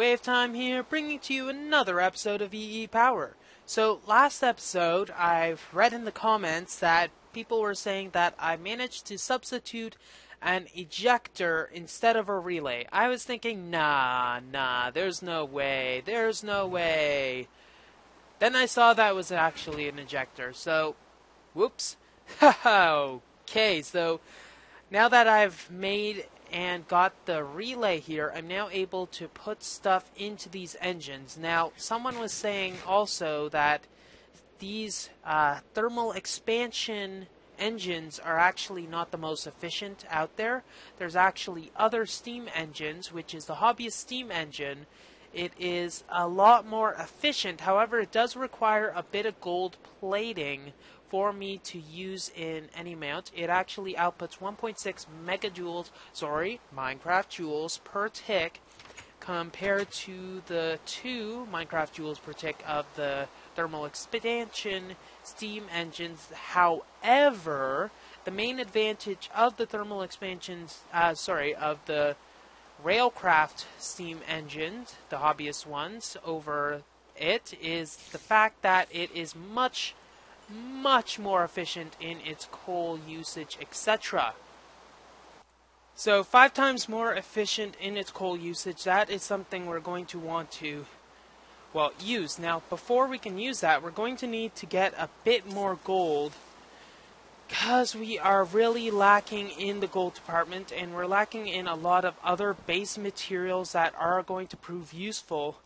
WayofTime here, bringing to you another episode of EEPower. So, last episode, I've read in the comments that people were saying that I managed to substitute an ejector instead of a relay. I was thinking, nah, there's no way. Then I saw that was actually an ejector, so, whoops. Okay, so now that I've made and got the relay here, I'm now able to put stuff into these engines. Now, someone was saying also that these thermal expansion engines are actually not the most efficient out there. There's actually other steam engines, which is the hobbyist steam engine. It is a lot more efficient, however it does require a bit of gold plating for me to use in any mount. It actually outputs 1.6 Minecraft joules per tick, compared to the 2 Minecraft joules per tick of the thermal expansion steam engines. However, the main advantage of the thermal expansions, of the railcraft steam engines, the hobbyist ones, over it is the fact that it is much more efficient in its coal usage, etc. So 5 times more efficient in its coal usage. That is something we're going to want to, well, use. Now, before we can use that, we're going to need to get a bit more gold, because we are really lacking in the gold department, and we're lacking in a lot of other base materials that are going to prove useful.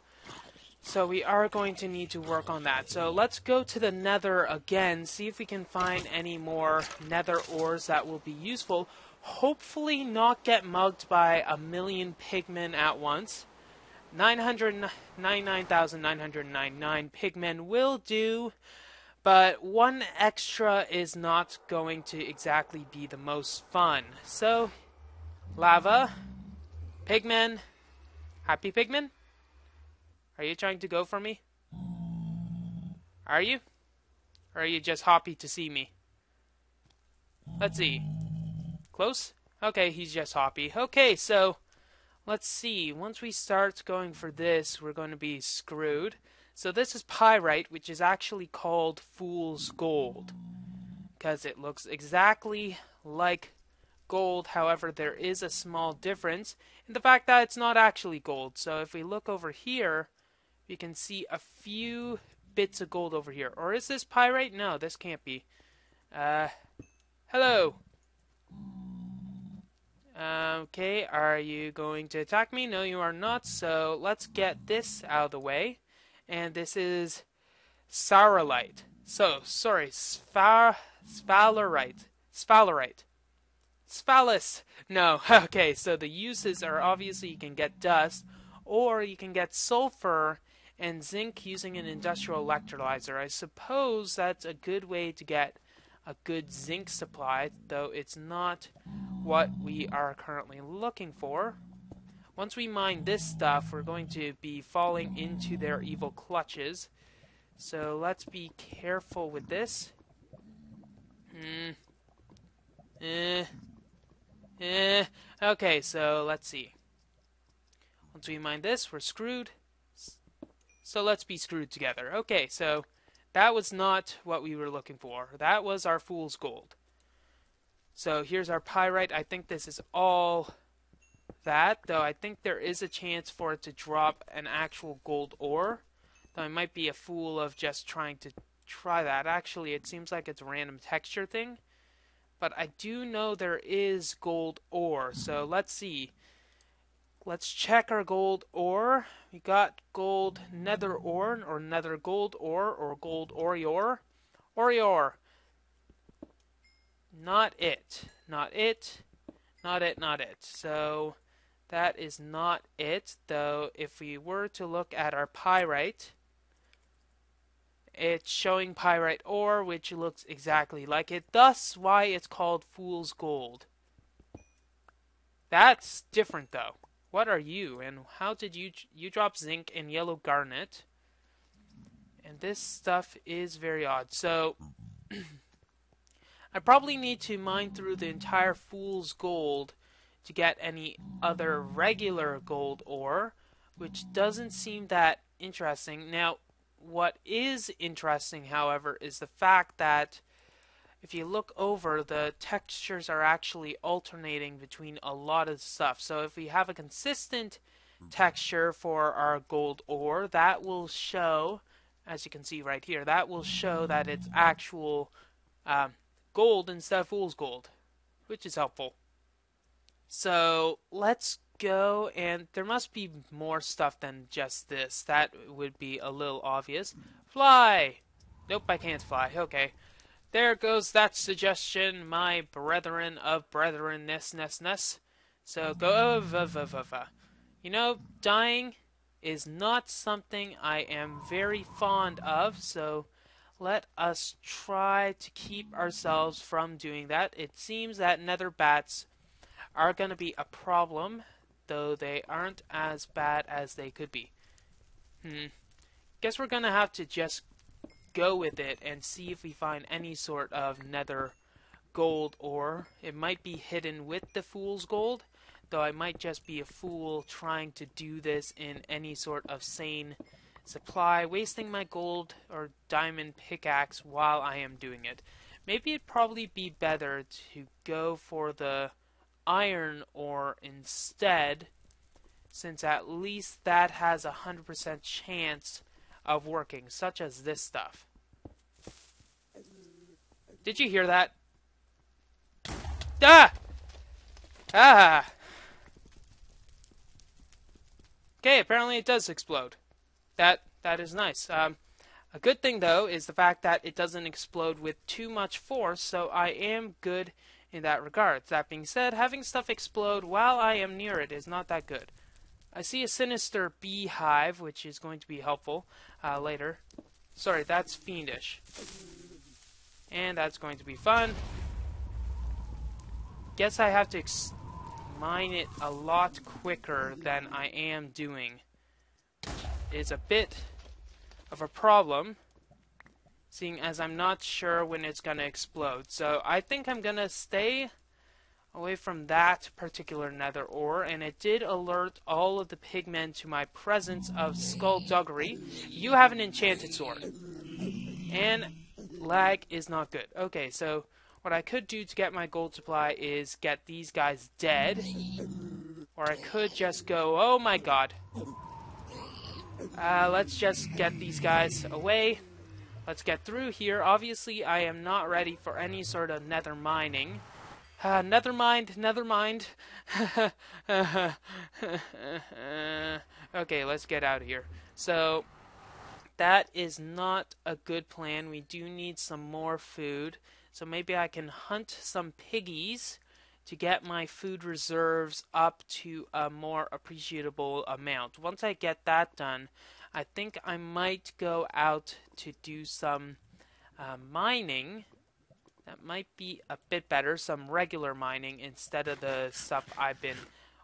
So we are going to need to work on that. So let's go to the Nether again, see if we can find any more Nether ores that will be useful. Hopefully not get mugged by a million pigmen at once. 999,999 pigmen will do, but one extra is not going to exactly be the most fun. So, lava, pigmen, happy pigmen? Are you trying to go for me? Are you? Or are you just happy to see me? Let's see. Close? Okay, he's just happy. Okay, so let's see. Once we start going for this, we're going to be screwed. So this is pyrite, which is actually called fool's gold, because it looks exactly like gold. However, there is a small difference in the fact that it's not actually gold. So if we look over here, you can see a few bits of gold over here. Or is this pyrite? No, this can't be. Hello. Okay, are you going to attack me? No, you are not. So let's get this out of the way. And this is Saurolite. So, sorry, Sphalerite. Sphalis. No, okay, so the uses are obviously you can get dust, or you can get sulfur and zinc using an industrial electrolyzer. I suppose that's a good way to get a good zinc supply, though it's not what we are currently looking for. Once we mine this stuff, we're going to be falling into their evil clutches. So let's be careful with this. Okay, so let's see. Once we mine this, we're screwed. So let's be screwed together. Okay, so that was not what we were looking for. That was our fool's gold. So here's our pyrite. I think this is all that, though I think there is a chance for it to drop an actual gold ore. Though I might be a fool of just trying to try that. Actually, it seems like it's a random texture thing. But I do know there is gold ore. So let's see. Let's check our gold ore. We got gold nether ore, or nether gold ore, or gold orior. Orior. Not it. So that is not it, though if we were to look at our pyrite, it's showing pyrite ore, which looks exactly like it, thus why it's called fool's gold. That's different, though. What are you, and how did you drop zinc and yellow garnet? And this stuff is very odd. So I probably need to mine through the entire fool's gold to get any other regular gold ore, which doesn't seem that interesting. Now, what is interesting, however, is the fact that if you look over, the textures are actually alternating between a lot of stuff. So if we have a consistent texture for our gold ore, that will show, as you can see right here, that will show that it's actual gold instead of fool's gold, which is helpful. So let's go, and there must be more stuff than just this. That would be a little obvious. Fly! Nope, I can't fly. Okay. There goes that suggestion, my brethren of brethrenness. So go, You know, dying is not something I am very fond of, so let us try to keep ourselves from doing that. It seems that nether bats are going to be a problem, though they aren't as bad as they could be. Guess we're going to have to just go with it and see if we find any sort of nether gold ore. It might be hidden with the fool's gold, though I might just be a fool trying to do this in any sort of sane supply, wasting my gold or diamond pickaxe while I am doing it. Maybe it'd probably be better to go for the iron ore instead, since at least that has a 100% chance of working, such as this stuff. Did you hear that? Ah! Ah! Okay, apparently it does explode. That is nice. A good thing, though, is the fact that it doesn't explode with too much force, so I am good in that regard. That being said, having stuff explode while I am near it is not that good. I see a sinister beehive, which is going to be helpful later. Sorry, that's fiendish. And that's going to be fun. Guess I have to mine it a lot quicker than I am doing. It's a bit of a problem, seeing as I'm not sure when it's going to explode. So I think I'm going to stay away from that particular nether ore, and it did alert all of the pigmen to my presence of skullduggery. You have an enchanted sword, and lag is not good. Okay, so what I could do to get my gold supply is get these guys dead, or I could just go, oh my god. Let's just get these guys away. Let's get through here. Obviously, I am not ready for any sort of nether mining. Never mind. Okay, let's get out of here. So, that is not a good plan. We do need some more food. So maybe I can hunt some piggies to get my food reserves up to a more appreciable amount. Once I get that done, I think I might go out to do some mining. That might be a bit better, some regular mining instead of the stuff I've been,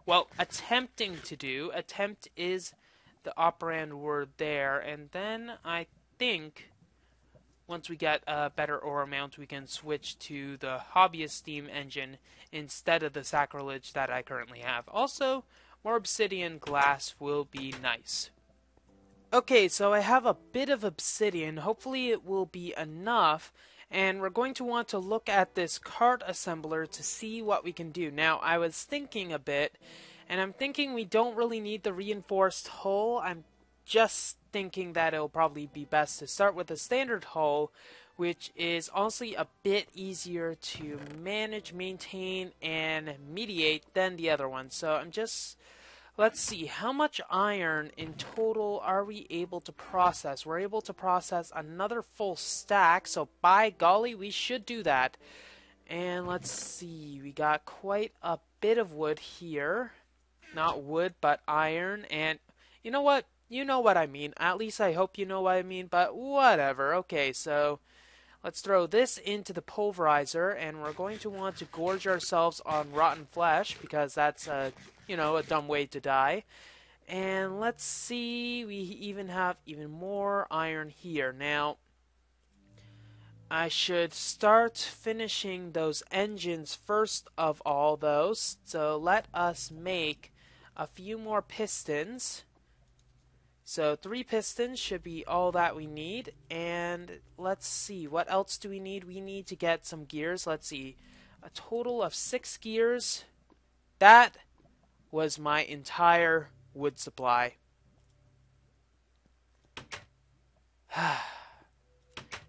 well, attempting to do. Attempt is the operand word there, and then I think once we get a better ore amount, we can switch to the hobbyist steam engine instead of the sacrilege that I currently have. Also, more obsidian glass will be nice. Okay, so I have a bit of obsidian. Hopefully it will be enough. And we're going to want to look at this cart assembler to see what we can do. Now, I was thinking a bit, and I'm thinking we don't really need the reinforced hull. I'm just thinking that it'll probably be best to start with a standard hull, which is honestly a bit easier to manage, maintain, and mediate than the other one. So I'm just... Let's see, how much iron in total are we able to process? We're able to process another full stack, so by golly, we should do that. And let's see, we got quite a bit of wood here. Not wood, but iron. And you know what? You know what I mean. At least I hope you know what I mean, but whatever. Okay, so let's throw this into the pulverizer, and we're going to want to gorge ourselves on rotten flesh, because that's a dumb way to die. And let's see, we even have even more iron here. Now, I should start finishing those engines first of all, though. So let us make a few more pistons. So 3 pistons should be all that we need. And let's see, what else do we need? We need to get some gears. Let's see, a total of 6 gears. That was my entire wood supply.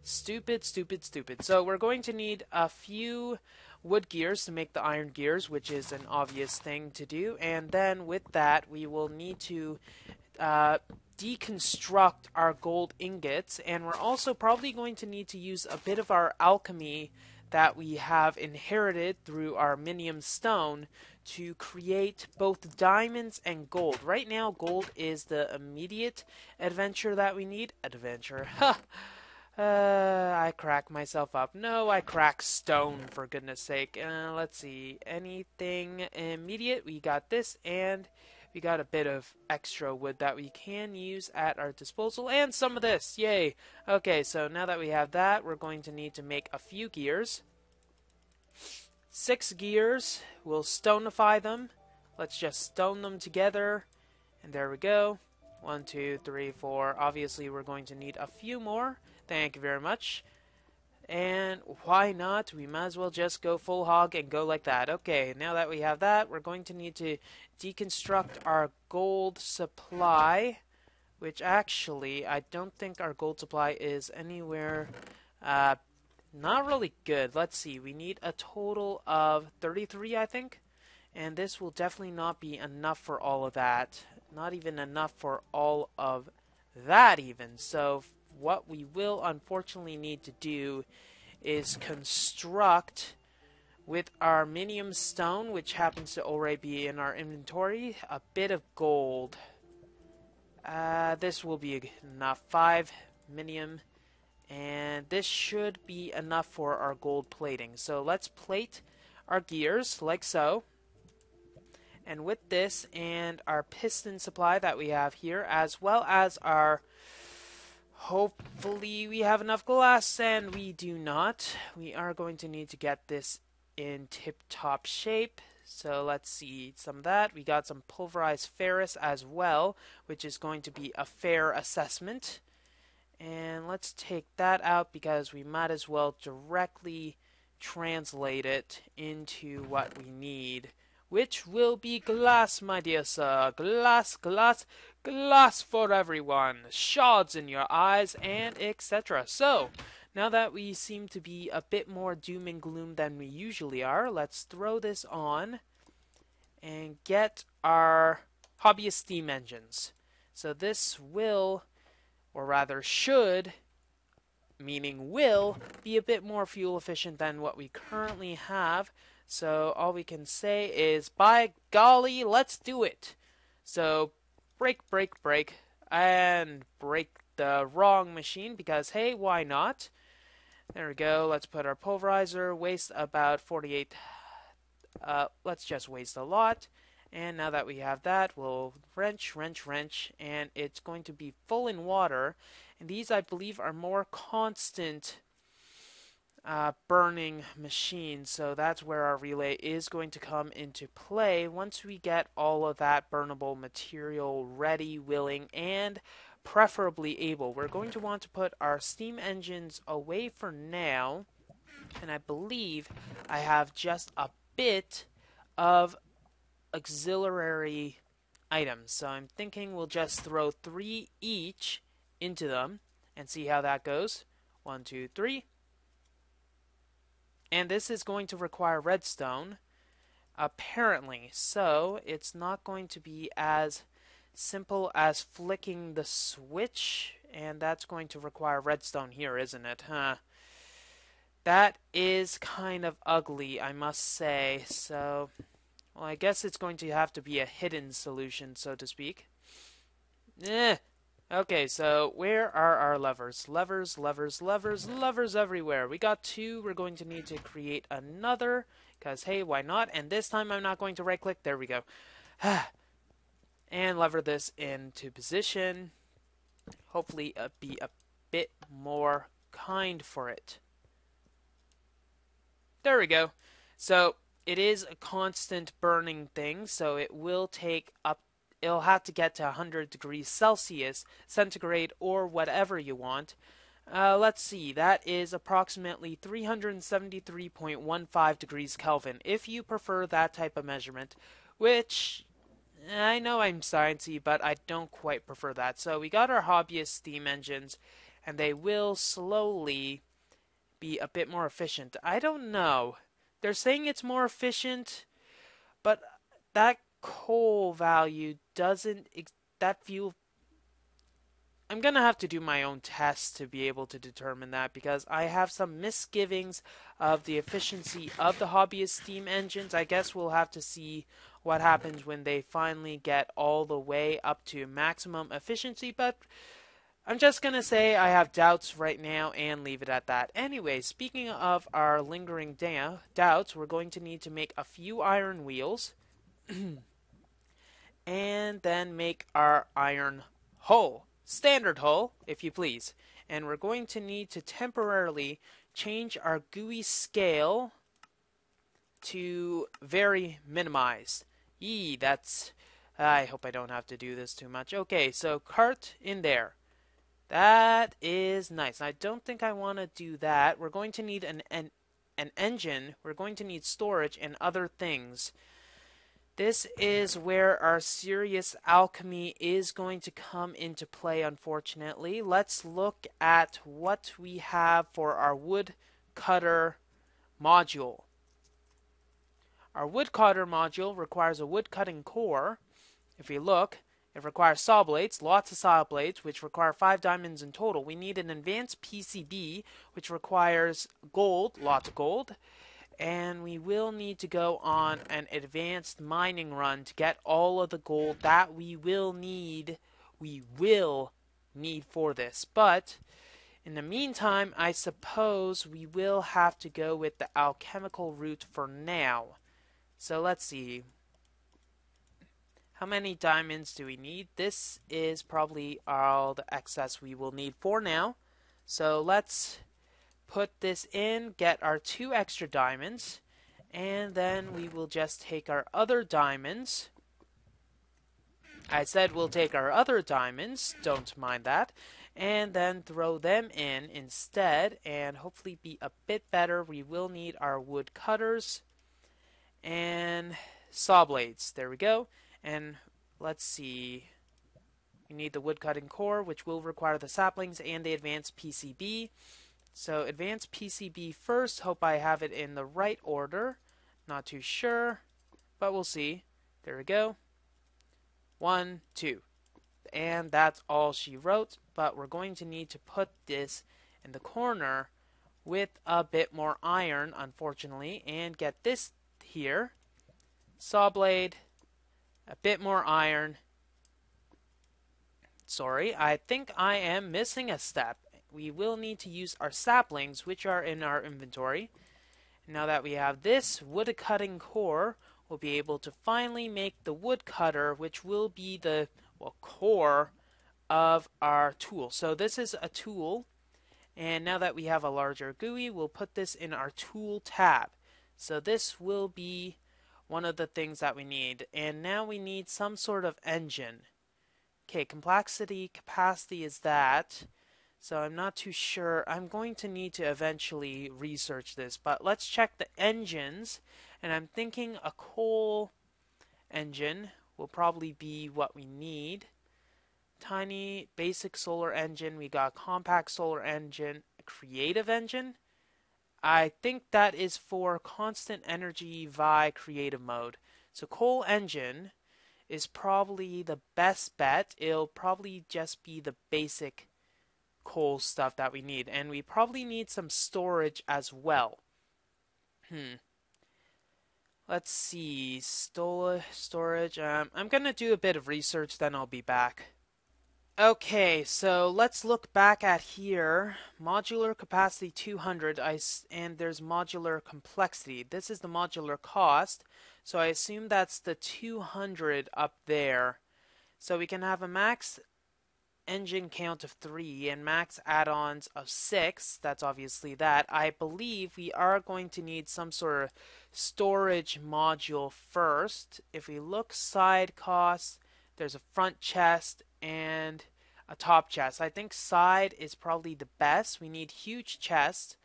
Stupid, stupid, stupid. So we're going to need a few wood gears to make the iron gears, which is an obvious thing to do. And then with that, we will need to deconstruct our gold ingots. And we're also probably going to need to use a bit of our alchemy that we have inherited through our minium stone to create both diamonds and gold. Right now, gold is the immediate adventure that we need. Adventure. Ha! I crack myself up. No, I crack stone, for goodness sake. Let's see. Anything immediate? We got this, and we got a bit of extra wood that we can use at our disposal, and some of this. Yay! Okay, so now that we have that, we're going to need to make a few gears. 6 gears. We'll stonify them. Let's just stone them together. And there we go. 1, 2, 3, 4. Obviously, we're going to need a few more. Thank you very much. And why not? We might as well just go full hog and go like that. Okay, now that we have that, we're going to need to deconstruct our gold supply, which actually, I don't think our gold supply is anywhere not really good. Let's see, we need a total of 33, I think. And this will definitely not be enough for all of that. Not even enough for all of that even. So what we will unfortunately need to do is construct with our minium stone, which happens to already be in our inventory, a bit of gold. This will be enough. 5 minium. And this should be enough for our gold plating. So let's plate our gears like so. And with this and our piston supply that we have here, as well as our... hopefully we have enough glass, and we do not. We are going to need to get this in tip-top shape. So let's see some of that. We got some pulverized ferrous as well, which is going to be a fair assessment. And let's take that out because we might as well directly translate it into what we need, which will be glass, my dear sir. Glass, glass, glass for everyone. Shards in your eyes, and etc. So, now that we seem to be a bit more doom and gloom than we usually are, let's throw this on and get our hobbyist steam engines. So this will, or rather should, meaning will, be a bit more fuel efficient than what we currently have. So all we can say is, by golly, let's do it. So break, break, break, and break the wrong machine because, hey, why not? There we go. Let's put our pulverizer, waste about 48. Let's just waste a lot. And now that we have that, we'll wrench, wrench, wrench, and it's going to be full in water. And these, I believe, are more constant burning machines, so that's where our relay is going to come into play once we get all of that burnable material ready, willing, and preferably able. We're going to want to put our steam engines away for now, and I believe I have just a bit of auxiliary items, so I'm thinking we'll just throw 3 each into them and see how that goes. 1, 2, 3. And this is going to require redstone, apparently, so it's not going to be as simple as flicking the switch, and that's going to require redstone here, isn't it? Huh? That is kind of ugly, I must say, so... well, I guess it's going to have to be a hidden solution, so to speak. Okay, so where are our levers? Levers, levers, levers, levers everywhere. We got 2. We're going to need to create another, because, hey, why not? And this time I'm not going to right-click. There we go. And lever this into position. Hopefully be a bit more kind for it. There we go. So it is a constant burning thing, so it will take up it'll have to get to 100 degrees Celsius, centigrade, or whatever you want. Let's see, that is approximately 373.15 degrees Kelvin, if you prefer that type of measurement, which I know I'm sciencey, but I don't quite prefer that. So we got our hobbyist steam engines, and they will slowly be a bit more efficient. I don't know. They're saying it's more efficient, but that coal value doesn't, that fuel, I'm gonna have to do my own tests to be able to determine that, because I have some misgivings of the efficiency of the hobbyist steam engines. I guess we'll have to see what happens when they finally get all the way up to maximum efficiency, but I'm just gonna say I have doubts right now and leave it at that. Anyway, speaking of our lingering doubts, we're going to need to make a few iron wheels and then make our iron hull. Standard hull, if you please. And we're going to need to temporarily change our GUI scale to very minimized. That's... I hope I don't have to do this too much. Okay, so cart in there. That is nice. I don't think I want to do that. We're going to need an engine. We're going to need storage and other things. This is where our serious alchemy is going to come into play, unfortunately. Let's look at what we have for our wood cutter module. Our wood cutter module requires a wood cutting core. If we look, it requires saw blades, lots of saw blades, which require 5 diamonds in total. We need an advanced PCB, which requires gold, lots of gold. And we will need to go on an advanced mining run to get all of the gold that we will need for this. But in the meantime, I suppose we will have to go with the alchemical route for now. So let's see. How many diamonds do we need? This is probably all the excess we will need for now. So let's put this in, get our 2 extra diamonds, and then we will just take our other diamonds. I said we'll take our other diamonds, don't mind that, and then throw them in instead, and hopefully be a bit better. We will need our wood cutters and saw blades. There we go. And let's see. We need the wood cutting core, which will require the saplings and the advanced PCB. So advanced PCB first. Hope I have it in the right order. Not too sure, but we'll see. There we go. 1, 2. And that's all she wrote. But we're going to need to put this in the corner with a bit more iron, unfortunately, and get this here. Saw blade, a bit more iron. Sorry, I think I am missing a step. We will need to use our saplings, which are in our inventory. Now that we have this wood cutting core, we'll be able to finally make the wood cutter, which will be the core of our tool. So this is a tool, and now that we have a larger GUI, we'll put this in our tool tab. So this will be one of the things that we need. And now we need some sort of engine. Okay, complexity, capacity is that. So I'm not too sure. I'm going to need to eventually research this, but let's check the engines. And I'm thinking a coal engine will probably be what we need. Tiny basic solar engine. We got compact solar engine, creative engine. I think that is for constant energy via creative mode. So coal engine is probably the best bet. It'll probably just be the basic coal stuff that we need, and we probably need some storage as well. Let's see, storage. I'm gonna do a bit of research, then I'll be back. Okay, so let's look back at here. Modular capacity 200, and there's modular complexity. This is the modular cost, so I assume that's the 200 up there. So we can have a max engine count of 3 and max add-ons of 6. That's obviously that. I believe we are going to need some sort of storage module first. If we look side costs, There's a front chest and a top chest. I think side is probably the best. We need huge chests.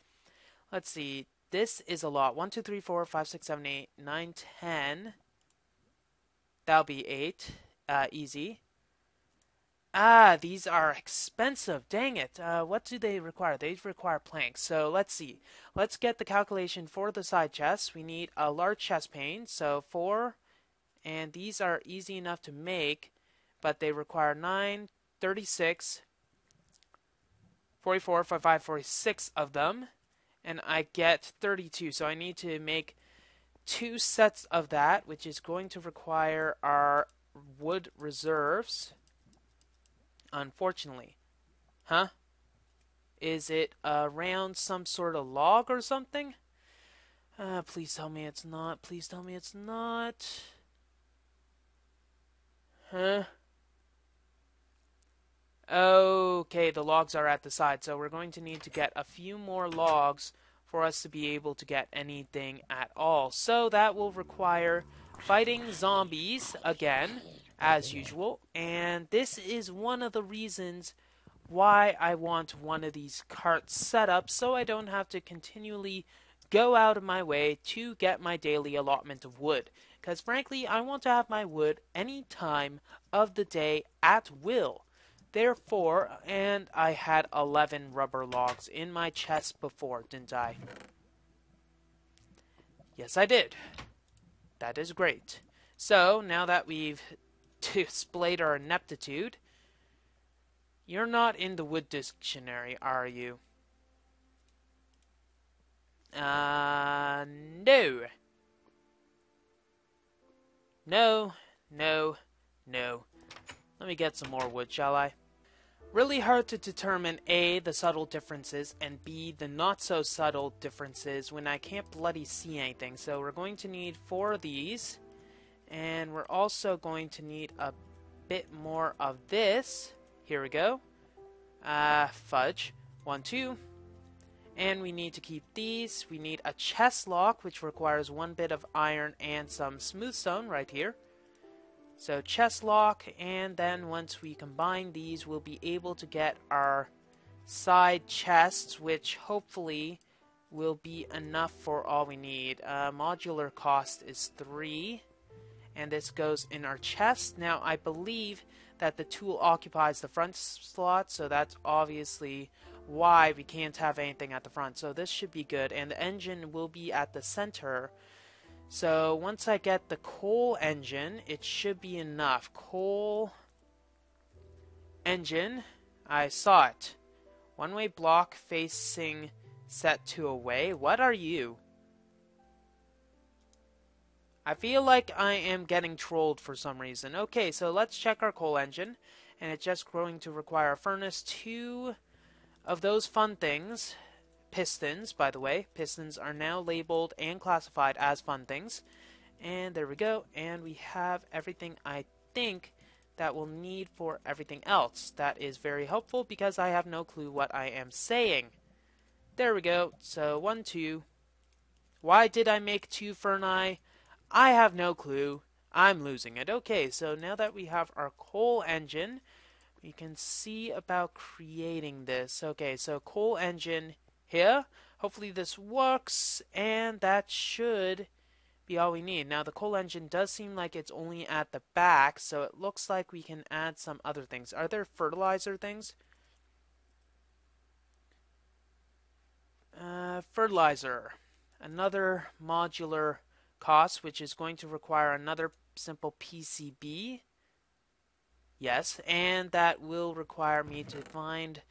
Let's see. This is a lot. 1, 2, 3, 4, 5, 6, 7, 8, 9, 10. That'll be 8. Easy. Ah, these are expensive. Dang it. What do they require? They require planks. So let's see. Let's get the calculation for the side chests. We need a large chest pane. So 4. And these are easy enough to make, but they require 9, 36, 44, 45, 46 of them. And I get 32. So I need to make 2 sets of that, which is going to require our wood reserves. Unfortunately. Huh? Is it around some sort of log or something? Please tell me it's not. Please tell me it's not. Huh? Okay, the logs are at the side, so we're going to need to get a few more logs for us to be able to get anything at all. So that will require fighting zombies again, as usual. And this is one of the reasons why I want one of these carts set up, so I don't have to continually go out of my way to get my daily allotment of wood. Because frankly, I want to have my wood any time of the day at will. Therefore, and I had 11 rubber logs in my chest before, didn't I? Yes, I did. That is great. So, now that we've displayed our ineptitude, you're not in the wood dictionary, are you? No. No, no, no. Let me get some more wood, shall I? Really hard to determine A, the subtle differences, and B, the not so subtle differences when I can't bloody see anything. So we're going to need 4 of these, and we're also going to need a bit more of this. Here we go. Fudge. 1, 2. And we need to keep these. We need a chest lock, which requires 1 bit of iron and some smooth stone right here. So chest lock, and then once we combine these, we'll be able to get our side chests, which hopefully will be enough for all we need. Modular cost is 3, and this goes in our chest. Now, I believe that the tool occupies the front slot, so that's obviously why we can't have anything at the front. So this should be good, and the engine will be at the center. So once I get the coal engine, it should be enough. Coal engine, I saw it. One-way block facing set to away. What are you? I feel like I am getting trolled for some reason. Okay, so let's check our coal engine. And it's just going to require a furnace, 2 of those fun things. Pistons, by the way. Pistons are now labeled and classified as fun things. And there we go. And we have everything I think that we'll need for everything else. That is very helpful because I have no clue what I am saying. There we go. So 1, 2. Why did I make 2 Ferni? I have no clue. I'm losing it. Okay, so now that we have our coal engine, we can see about creating this. Okay, so coal engine here. Hopefully this works, and that should be all we need. Now the coal engine does seem like it's only at the back, so it looks like we can add some other things. Are there fertilizer things? Fertilizer. Another modular cost, which is going to require another simple PCB. Yes, and that will require me to find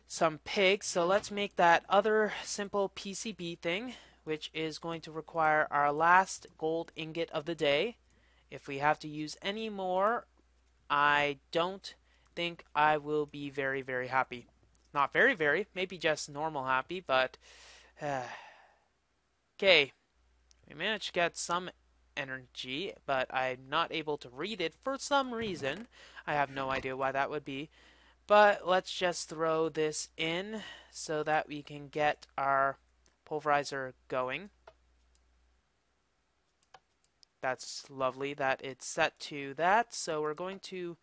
some pigs. So let's make that other simple PCB thing, which is going to require our last gold ingot of the day. If we have to use any more, I don't think I will be very, very happy. Not very, very, maybe just normal happy, but okay. We managed to get some energy, but I'm not able to read it for some reason. I have no idea why that would be. But let's just throw this in so that we can get our pulverizer going. That's lovely that it's set to that. So we're going to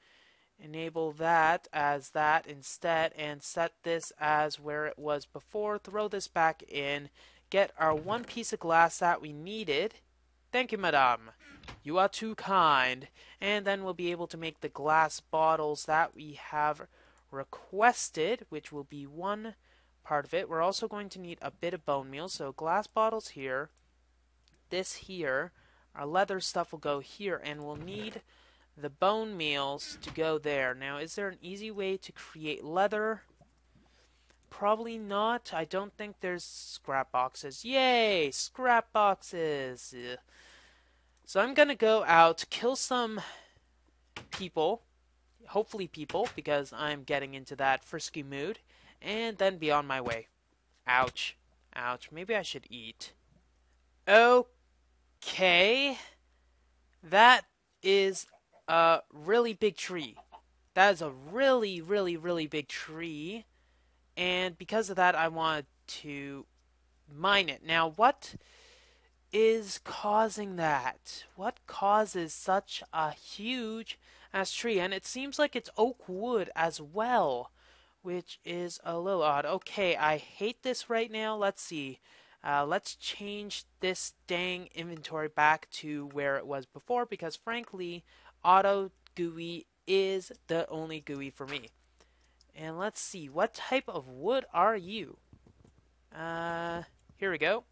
enable that as that instead and set this as where it was before. Throw this back in. Get our one piece of glass that we needed. Thank you, madame. You are too kind. And then we'll be able to make the glass bottles that we have requested, which will be one part of it. We're also going to need a bit of bone meal. So glass bottles here. This here. Our leather stuff will go here. And we'll need the bone meals to go there. Now, is there an easy way to create leather? Probably not. I don't think there's scrap boxes. Yay! Scrap boxes! So I'm gonna go out, kill some people. Hopefully people, because I'm getting into that frisky mood. And then be on my way. Ouch. Ouch. Maybe I should eat. Okay. That is a really big tree. That is a really, really, really big tree. And because of that, I wanted to mine it. Now, what is causing that? What causes such a huge ass tree? And it seems like it's oak wood as well, which is a little odd. Okay, I hate this right now. Let's see. Let's change this dang inventory back to where it was before because, frankly, auto GUI is the only GUI for me. And let's see, what type of wood are you? Here we go.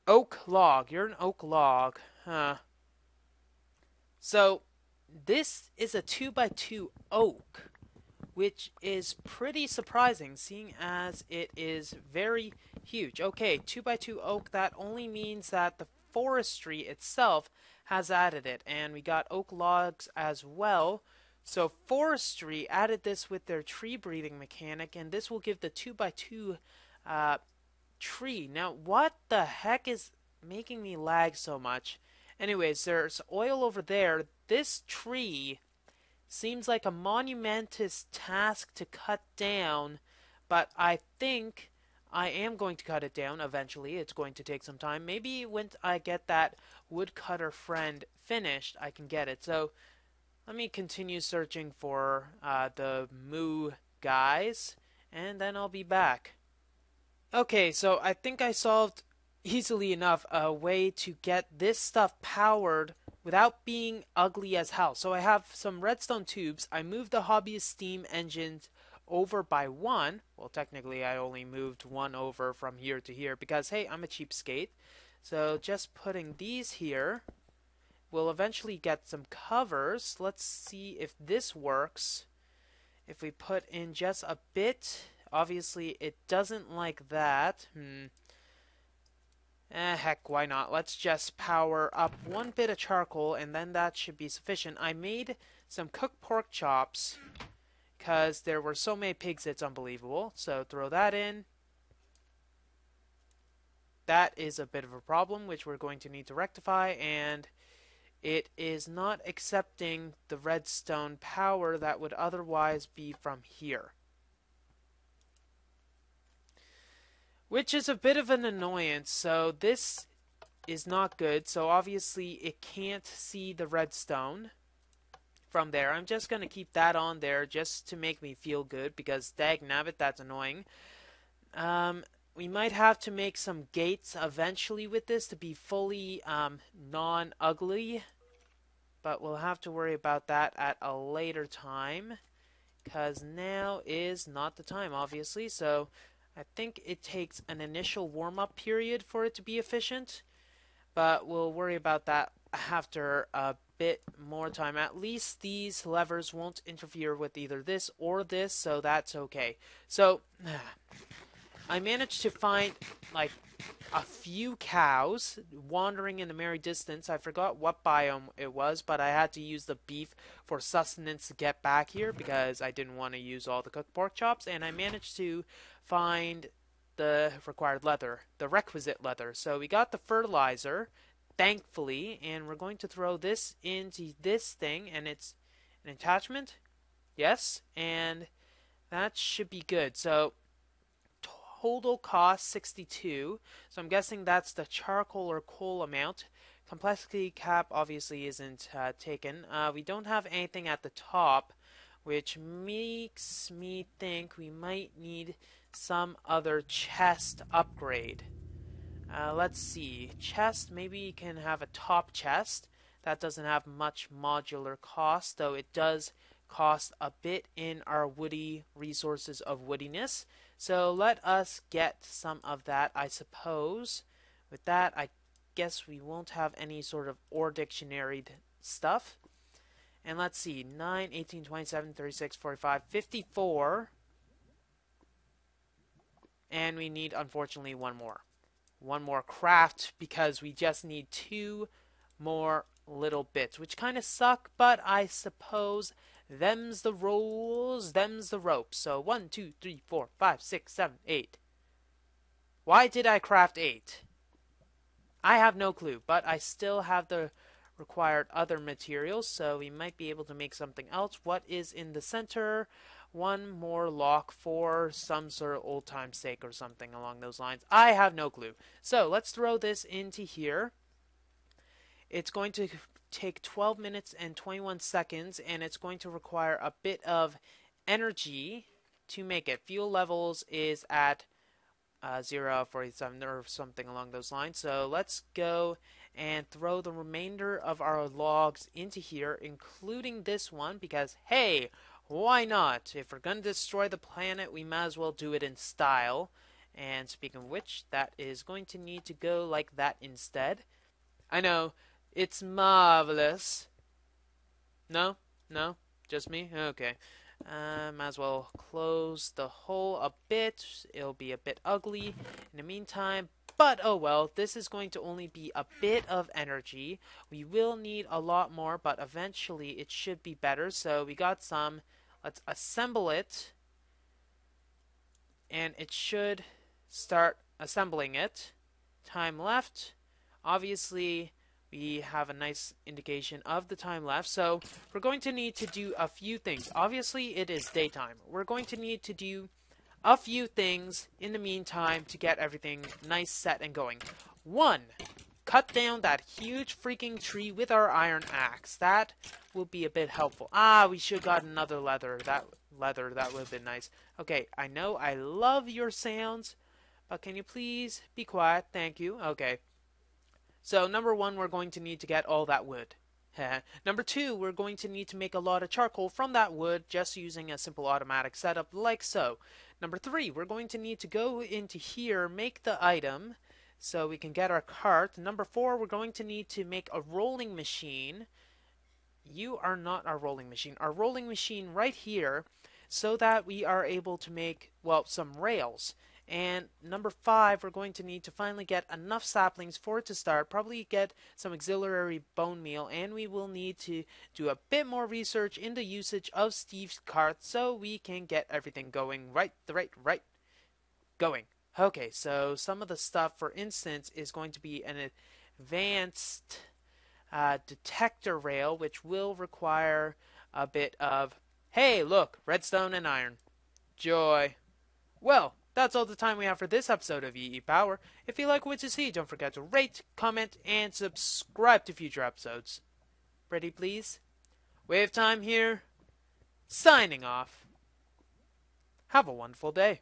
Oak log. You're an oak log. Huh. So, this is a 2x2 oak, which is pretty surprising, seeing as it is very huge. Okay, 2x2 oak, that only means that the forestry itself has added it, and we got oak logs as well. So forestry added this with their tree breeding mechanic, and this will give the 2x2 tree. Now, what the heck is making me lag so much? Anyways, there's oil over there. This tree seems like a monumentous task to cut down, but I think I am going to cut it down eventually. It's going to take some time. Maybe when I get that woodcutter friend finished, I can get it. So let me continue searching for the moo guys, and then I'll be back. Okay, so I think I solved easily enough a way to get this stuff powered without being ugly as hell. So I have some redstone tubes. I moved the hobbyist steam engines over by one. Well, technically I only moved one over from here to here because, hey, I'm a cheapskate. So just putting these here. We'll eventually get some covers. Let's see if this works. If we put in just a bit, obviously it doesn't like that. Heck, why not? Let's just power up one bit of charcoal and then that should be sufficient. I made some cooked pork chops because there were so many pigs it's unbelievable. So throw that in. That is a bit of a problem which we're going to need to rectify, and it is not accepting the redstone power that would otherwise be from here. Which is a bit of an annoyance, so this is not good. So obviously it can't see the redstone from there. I'm just going to keep that on there just to make me feel good because dagnabbit, that's annoying. We might have to make some gates eventually with this to be fully non-ugly. But we'll have to worry about that at a later time. Because now is not the time, obviously. So I think it takes an initial warm-up period for it to be efficient. But we'll worry about that after a bit more time. At least these levers won't interfere with either this or this, so that's okay. So I managed to find like a few cows wandering in the merry distance. I forgot what biome it was, but I had to use the beef for sustenance to get back here because I didn't want to use all the cooked pork chops, and I managed to find the required leather, the requisite leather. So we got the fertilizer, thankfully, and we're going to throw this into this thing, and it's an attachment, yes, and that should be good. So total cost 62. So I'm guessing that's the charcoal or coal amount. Complexity cap obviously isn't taken. We don't have anything at the top, which makes me think we might need some other chest upgrade. Let's see. Chest, maybe you can have a top chest. That doesn't have much modular cost, though it does cost a bit in our woody resources of woodiness. So let us get some of that, I suppose. With that, I guess we won't have any sort of ore dictionary stuff. And let's see. 9, 18, 27, 36, 45, 54. And we need, unfortunately, one more. One more craft, because we just need 2 more little bits, which kind of suck, but I suppose them's the rules, them's the ropes. So 1, 2, 3, 4, 5, 6, 7, 8. Why did I craft 8? I have no clue, but I still have the required other materials, so we might be able to make something else. What is in the center? One more lock for some sort of old time sake or something along those lines. I have no clue. So let's throw this into here. It's going to take 12 minutes and 21 seconds, and it's going to require a bit of energy to make it. Fuel levels is at 0.47 or something along those lines. So let's go and throw the remainder of our logs into here, including this one, because hey, why not? If we're going to destroy the planet, we might as well do it in style. And speaking of which, that is going to need to go like that instead. I know, it's marvelous. No? No? Just me? Okay. Might as well close the hole a bit. It'll be a bit ugly in the meantime. But oh well, this is going to only be a bit of energy. We will need a lot more, but eventually it should be better. So we got some. Let's assemble it. And it should start assembling it. Time left. Obviously, we have a nice indication of the time left. So we're going to need to do a few things. Obviously, it is daytime. We're going to need to do a few things in the meantime to get everything nice, set, and going. 1, cut down that huge freaking tree with our iron axe. That will be a bit helpful. We should have got another leather. That would have been nice. Okay, I know I love your sounds, but can you please be quiet? Thank you. Okay. So, number 1, we're going to need to get all that wood. Number 2, we're going to need to make a lot of charcoal from that wood just using a simple automatic setup like so. Number 3, we're going to need to go into here, make the item so we can get our cart. Number 4, we're going to need to make a rolling machine. You are not our rolling machine. Our rolling machine right here so that we are able to make, well, some rails. And number 5, we're going to need to finally get enough saplings for it to start, probably get some auxiliary bone meal, and we will need to do a bit more research in the usage of Steve's cart so we can get everything going right. Going. Okay, so some of the stuff, for instance, is going to be an advanced detector rail, which will require a bit of, hey, look, redstone and iron. Joy. Well, that's all the time we have for this episode of EEPower. If you like what you see, don't forget to rate, comment, and subscribe to future episodes. Ready, please? WayofTime here, signing off. Have a wonderful day.